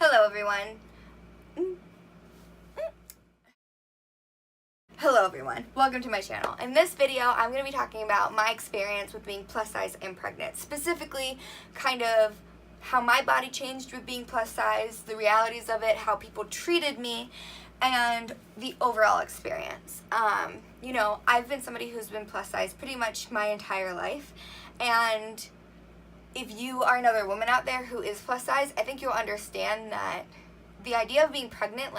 Hello everyone. Hello everyone. Welcome to my channel. In this video, I'm going to be talking about my experience with being plus size and pregnant. Specifically, kind of how my body changed with being plus size, the realities of it, how people treated me, and the overall experience. I've been somebody who's been plus size pretty much my entire life, and if you are another woman out there who is plus size, I think you'll understand that the idea of being pregnant,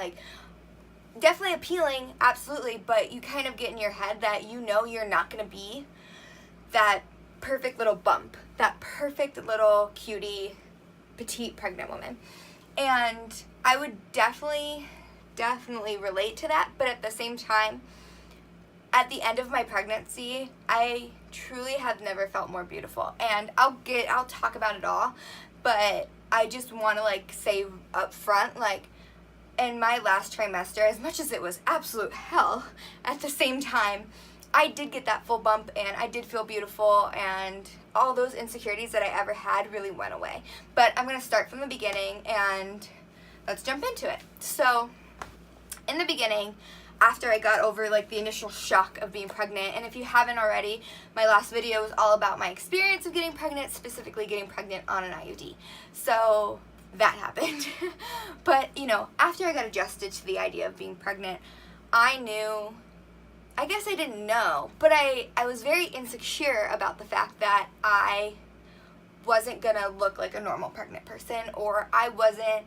definitely appealing, absolutely, but you kind of get in your head that you're not going to be that perfect little bump, that perfect little cutie, petite pregnant woman. And I would definitely relate to that, but at the same time, at the end of my pregnancy, I truly have never felt more beautiful. And I'll talk about it all, but I just want to say up front, in my last trimester, as much as it was absolute hell, at the same time, I did get that full bump and I did feel beautiful, and all those insecurities that I ever had really went away. But I'm going to start from the beginning and let's jump into it. So, in the beginning, after I got over the initial shock of being pregnant, and if you haven't already, my last video was all about my experience of getting pregnant, specifically getting pregnant on an IUD. So that happened. But, after I got adjusted to the idea of being pregnant, I guess I didn't know, but I was very insecure about the fact that I wasn't gonna look like a normal pregnant person, or I wasn't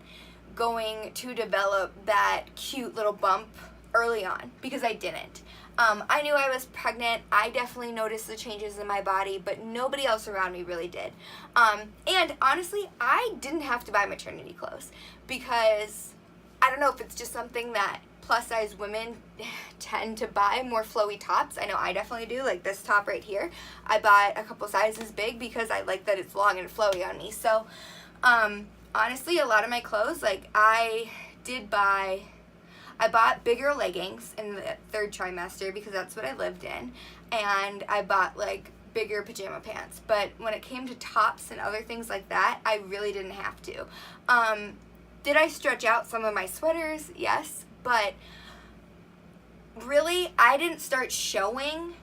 going to develop that cute little bump early on, because I didn't. I knew I was pregnant. I definitely noticed the changes in my body, but nobody else around me really did. And honestly, I didn't have to buy maternity clothes, because I don't know if it's just something that plus size women tend to buy more flowy tops. I know I definitely do. Like this top right here, I bought a couple sizes big because I like that it's long and flowy on me. So honestly, a lot of my clothes, I bought bigger leggings in the third trimester because that's what I lived in, and I bought bigger pajama pants. But when it came to tops and other things like that, I really didn't have to. Did I stretch out some of my sweaters? Yes, but really I didn't start showing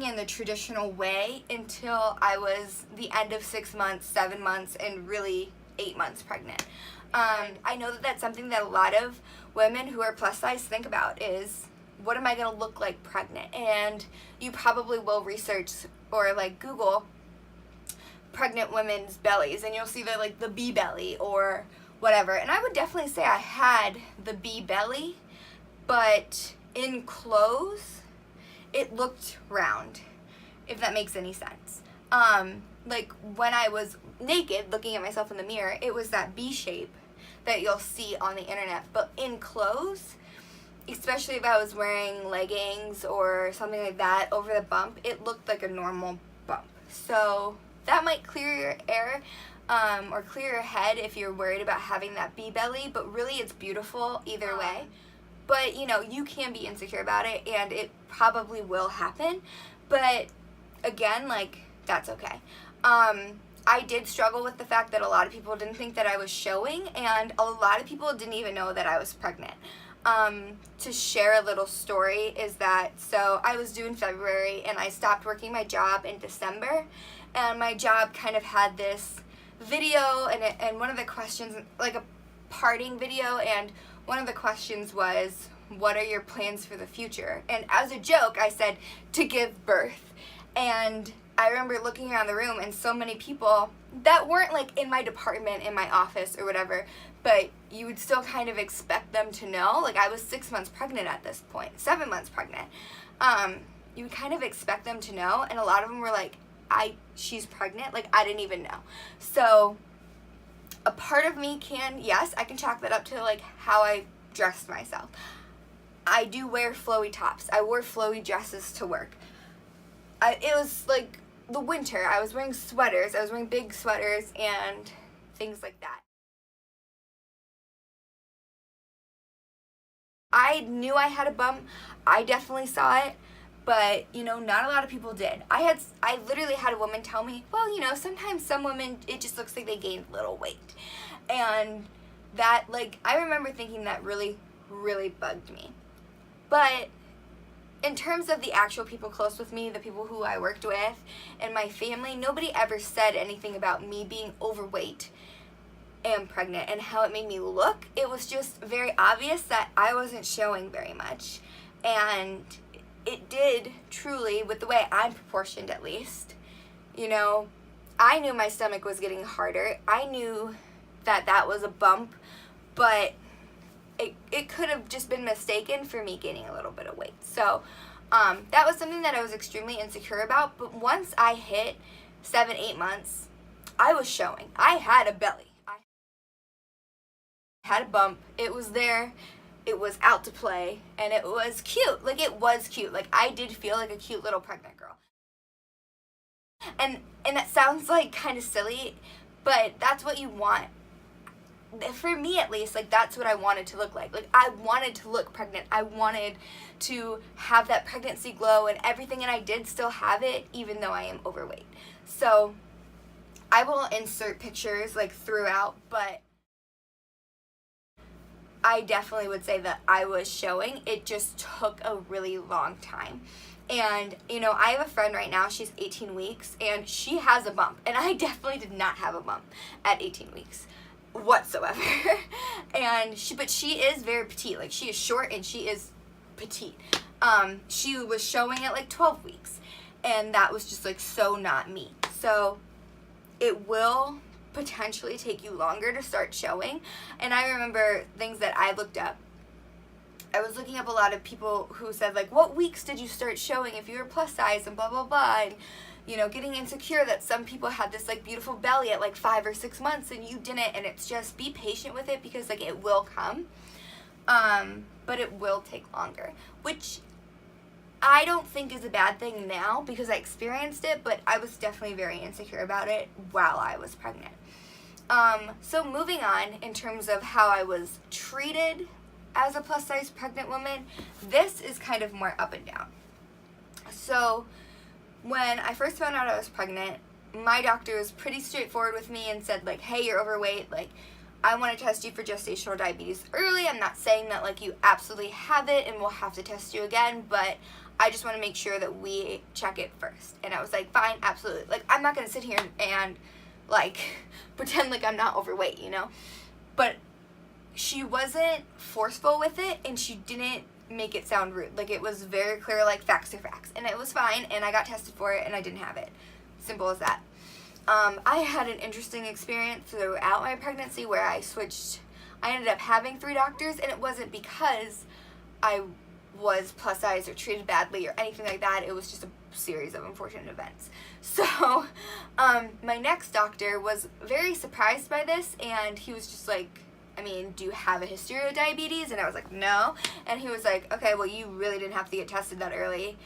in the traditional way until I was the end of 6 months, 7 months, and really 8 months pregnant. I know that that's something that a lot of women who are plus size think about is, what am I going to look like pregnant? And you probably will research or Google pregnant women's bellies, and you'll see the B belly or whatever. And I would definitely say I had the B belly, but in clothes, it looked round, if that makes any sense. When I was naked looking at myself in the mirror, it was that B shape that you'll see on the internet. But in clothes, especially if I was wearing leggings or something like that over the bump, it looked like a normal bump. So that might clear your air or clear your head if you're worried about having that B belly, but really it's beautiful either way. But you can be insecure about it, and it probably will happen. But again, that's okay. I did struggle with the fact that a lot of people didn't think that I was showing, and a lot of people didn't even know that I was pregnant. To share a little story is that, so I was due in February, and I stopped working my job in December, and my job kind of had this video, and one of the questions, a parting video, and one of the questions was, what are your plans for the future? And as a joke, I said, to give birth. And I remember looking around the room, and so many people that weren't in my department, in my office or whatever, but you would still kind of expect them to know. I was 6 months pregnant at this point, 7 months pregnant. You would kind of expect them to know, and a lot of them were she's pregnant? I didn't even know. So a part of me I can chalk that up to how I dressed myself. I do wear flowy tops. I wore flowy dresses to work. It was the winter. I was wearing sweaters. I was wearing big sweaters and things like that. I knew I had a bump. I definitely saw it, but not a lot of people did. I literally had a woman tell me, well, sometimes some women, it just looks like they gained a little weight. And that, like, I remember thinking that really, really bugged me. But in terms of the actual people close with me, the people who I worked with, and my family, nobody ever said anything about me being overweight and pregnant and how it made me look. It was just very obvious that I wasn't showing very much. And it did truly, with the way I'm proportioned at least, you know, I knew my stomach was getting harder. I knew that that was a bump, but it could have just been mistaken for me gaining a little bit of weight. So that was something that I was extremely insecure about. But once I hit 7-8 months, I was showing. I had a belly. I had a bump. It was there. It was out to play. And it was cute. Like, it was cute. Like, I did feel like a cute little pregnant girl. And that sounds, like, kind of silly, but that's what you want. For me, at least, like, that's what I wanted to look like. Like, I wanted to look pregnant. I wanted to have that pregnancy glow and everything, and I did still have it, even though I am overweight. So, I will insert pictures, like, throughout, but I definitely would say that I was showing. It just took a really long time. And, you know, I have a friend right now, she's 18 weeks, and she has a bump. And I definitely did not have a bump at 18 weeks whatsoever. But she is very petite. Like, she is short and she is petite. She was showing at like 12 weeks. And that was just like so not me. So it will potentially take you longer to start showing. And I remember things that I looked up. I was looking up a lot of people who said, like, what weeks did you start showing if you were plus size and blah, blah, blah. And, you know, getting insecure that some people had this, like, beautiful belly at, like, 5 or 6 months and you didn't. And it's just be patient with it because, like, it will come. But it will take longer, which I don't think is a bad thing now because I experienced it, but I was definitely very insecure about it while I was pregnant. So moving on in terms of how I was treated as a plus size pregnant woman, this is kind of more up and down. So when I first found out I was pregnant, my doctor was pretty straightforward with me and said, like, hey, you're overweight, like, I want to test you for gestational diabetes early. I'm not saying that, like, you absolutely have it and we'll have to test you again, but I just want to make sure that we check it first. And I was like, fine, absolutely. Like, I'm not going to sit here and like, pretend like I'm not overweight, you know? But she wasn't forceful with it, and she didn't make it sound rude. Like, it was very clear, like, facts are facts. And it was fine, and I got tested for it, and I didn't have it. Simple as that. I had an interesting experience throughout my pregnancy where I ended up having 3 doctors, and it wasn't because I was plus size or treated badly or anything like that. It was just a series of unfortunate events. So, my next doctor was very surprised by this, and he was just like, I mean, do you have a history of diabetes? And I was like, no. And he was like, okay, well, you really didn't have to get tested that early.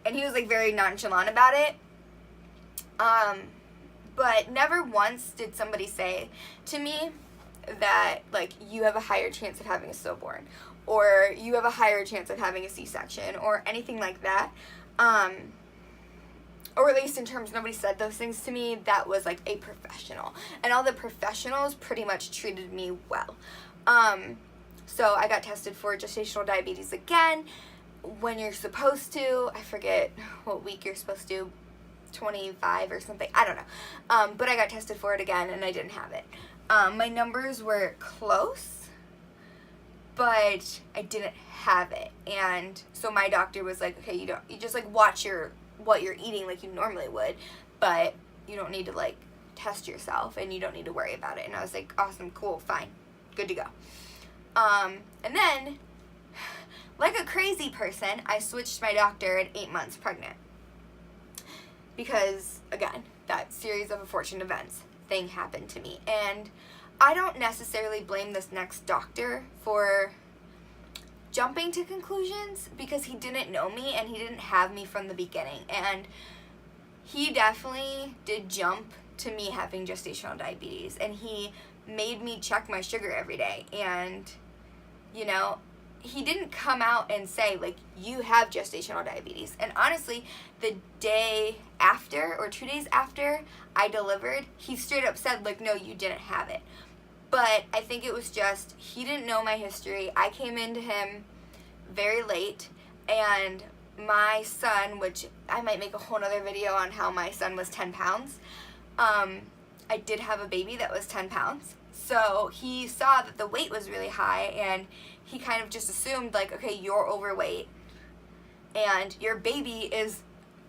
And he was, like, very nonchalant about it. But never once did somebody say to me that, like, you have a higher chance of having a stillborn, or you have a higher chance of having a C-section, or anything like that. Or at least in terms, nobody said those things to me. That was, like, a professional. And all the professionals pretty much treated me well. So I got tested for gestational diabetes again when you're supposed to. I forget what week you're supposed to. 25 or something. I don't know. But I got tested for it again, and I didn't have it. My numbers were close, but I didn't have it. And so my doctor was like, okay, you just, like, watch what you're eating like you normally would, but you don't need to, like, test yourself, and you don't need to worry about it. And I was like, awesome, cool, fine, good to go. And then, like a crazy person, I switched my doctor at 8 months pregnant. Because, again, that series of unfortunate events thing happened to me. And I don't necessarily blame this next doctor for jumping to conclusions, because he didn't know me and he didn't have me from the beginning. And he definitely did jump to me having gestational diabetes, and he made me check my sugar every day. And, you know, he didn't come out and say, like, you have gestational diabetes. And honestly, the day after, or 2 days after I delivered, he straight up said, like, no, you didn't have it. But I think it was just, he didn't know my history. I came into him very late, and my son, which I might make a whole other video on how my son was 10 pounds. I did have a baby that was 10 pounds. So he saw that the weight was really high, and he kind of just assumed, like, okay, you're overweight and your baby is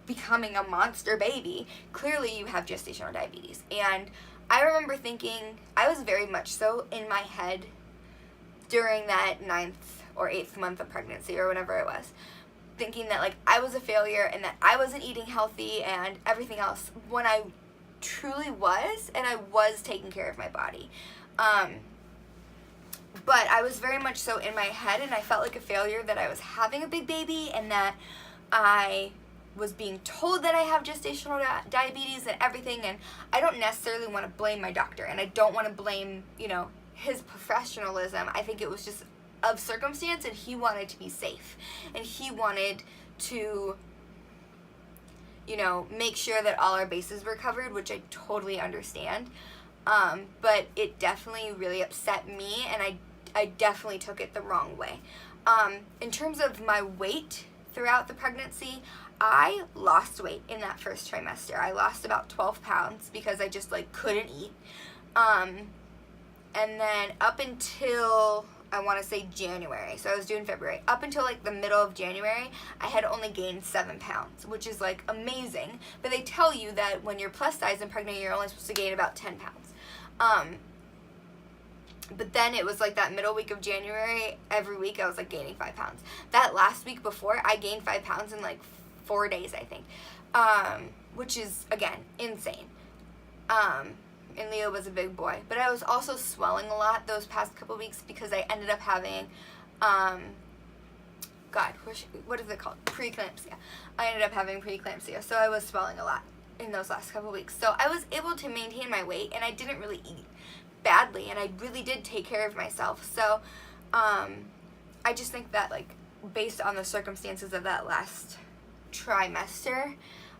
becoming a monster baby. Clearly you have gestational diabetes. And I remember thinking, I was very much so in my head during that 9th or 8th month of pregnancy or whatever it was, thinking that, like, I was a failure and that I wasn't eating healthy and everything else, when I truly was, and I was taking care of my body. But I was very much so in my head, and I felt like a failure that I was having a big baby, and that I was being told that I have gestational diabetes and everything. And I don't necessarily want to blame my doctor, and I don't want to blame, his professionalism. I think it was just of circumstance, and he wanted to be safe, and he wanted to make sure that all our bases were covered, which I totally understand. But it definitely really upset me, and I definitely took it the wrong way. In terms of my weight throughout the pregnancy, I lost weight in that first trimester. I lost about 12 pounds because I just, couldn't eat. And then up until, I want to say January, so I was due in February, up until the middle of January, I had only gained 7 pounds, which is amazing. But they tell you that when you're plus size and pregnant, you're only supposed to gain about 10 pounds. But then it was that middle week of January, every week I was gaining 5 pounds. That last week before, I gained 5 pounds in 4 days, I think, which is, again, insane. And Leo was a big boy. But I was also swelling a lot those past couple weeks because I ended up having, what is it called? Preeclampsia. I ended up having preeclampsia, so I was swelling a lot in those last couple weeks. So I was able to maintain my weight, and I didn't really eat badly, and I really did take care of myself. So I just think that, based on the circumstances of that last trimester,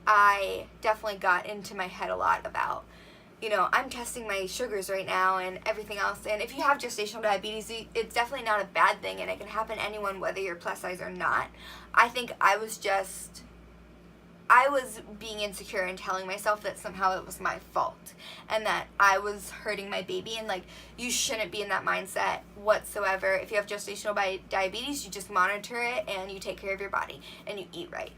I definitely got into my head a lot about, I'm testing my sugars right now and everything else. And if you have gestational diabetes, it's definitely not a bad thing, and it can happen to anyone, whether you're plus size or not. I think I was being insecure and telling myself that somehow it was my fault and that I was hurting my baby, and you shouldn't be in that mindset whatsoever. If you have gestational diabetes, you just monitor it and you take care of your body and you eat right.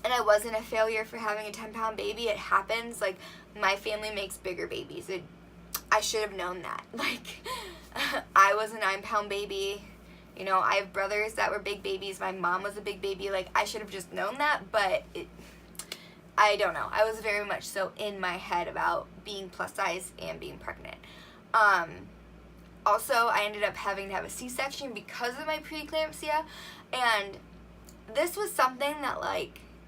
And I wasn't a failure for having a 10-pound baby. It happens. My family makes bigger babies. I should have known that. I was a 9-pound baby. I have brothers that were big babies. My mom was a big baby. I should have just known that, but I don't know. I was very much so in my head about being plus size and being pregnant. Also, I ended up having to have a C-section because of my preeclampsia, and this was something that,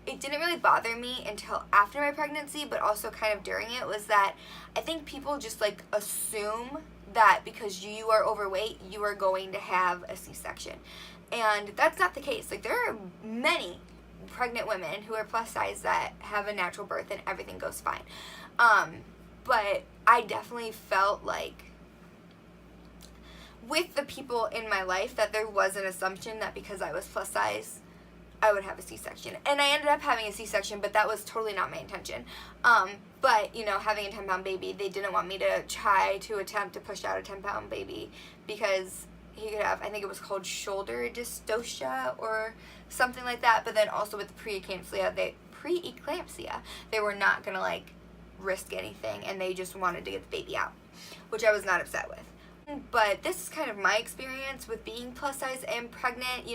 it didn't really bother me until after my pregnancy, but also kind of during it, was that I think people just, assume that because you are overweight, you are going to have a C-section. And that's not the case. There are many pregnant women who are plus size that have a natural birth and everything goes fine. But I definitely felt with the people in my life that there was an assumption that because I was plus size, I would have a C-section. And I ended up having a C-section, but that was totally not my intention. But, having a 10-pound baby, they didn't want me to try to attempt to push out a 10-pound baby because he could have, I think it was called shoulder dystocia or something like that. But then also with the preeclampsia, they were not going to, risk anything, and they just wanted to get the baby out, which I was not upset with. But this is kind of my experience with being plus size and pregnant.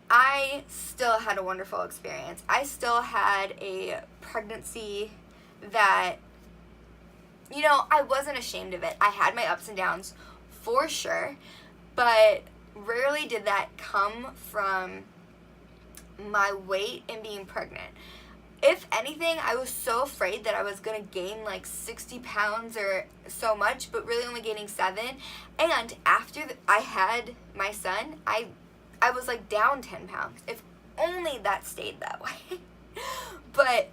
I still had a wonderful experience. I still had a pregnancy that, I wasn't ashamed of it. I had my ups and downs for sure, but rarely did that come from my weight and being pregnant. If anything, I was so afraid that I was going to gain 60 pounds or so much, but really only gaining 7. And after I had my son, I was down 10 pounds. If only that stayed that way. But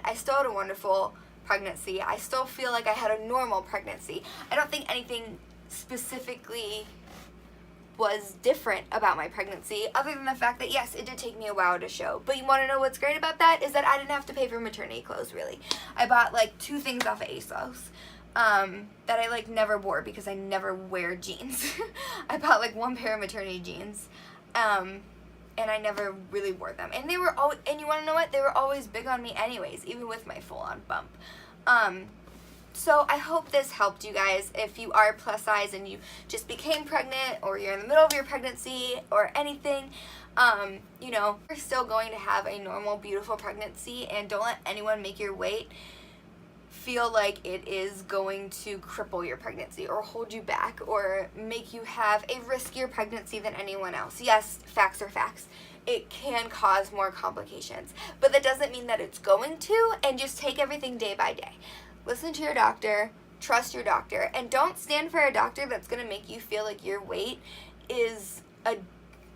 I still had a wonderful pregnancy. I still feel like I had a normal pregnancy. I don't think anything specifically was different about my pregnancy, other than the fact that yes, it did take me a while to show. But you want to know what's great about that is that I didn't have to pay for maternity clothes, really. I bought like 2 things off of ASOS that I like never wore because I never wear jeans. I bought like 1 pair of maternity jeans, and I never really wore them. And they were always, and you want to know what? They were always big on me anyways, even with my full-on bump. So I hope this helped you guys. If you are plus size and you just became pregnant, or you're in the middle of your pregnancy or anything, you know, you're still going to have a normal, beautiful pregnancy, and don't let anyone make your weight feel like it is going to cripple your pregnancy or hold you back or make you have a riskier pregnancy than anyone else. Yes, facts are facts. It can cause more complications, but that doesn't mean that it's going to, and just take everything day by day. Listen to your doctor, trust your doctor, and don't stand for a doctor that's going to make you feel like your weight is a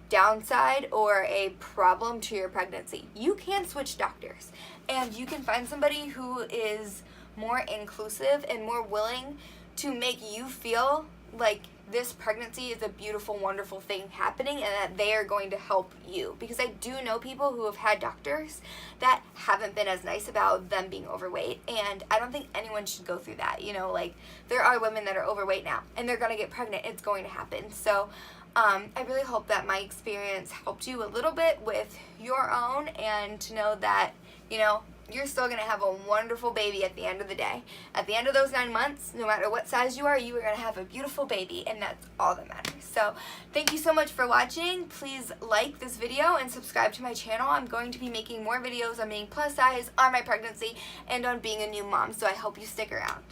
downside or a problem to your pregnancy. You can switch doctors, and you can find somebody who is more inclusive and more willing to make you feel like this pregnancy is a beautiful, wonderful thing happening, and that they are going to help you. Because I do know people who have had doctors that haven't been as nice about them being overweight, and I don't think anyone should go through that. You know, like, there are women that are overweight now, and they're going to get pregnant. It's going to happen. So I really hope that my experience helped you a little bit with your own, and to know that, you know, you're still going to have a wonderful baby at the end of the day. At the end of those 9 months, no matter what size you are going to have a beautiful baby, and that's all that matters. So thank you so much for watching. Please like this video and subscribe to my channel. I'm going to be making more videos on being plus size, on my pregnancy, and on being a new mom, so I hope you stick around.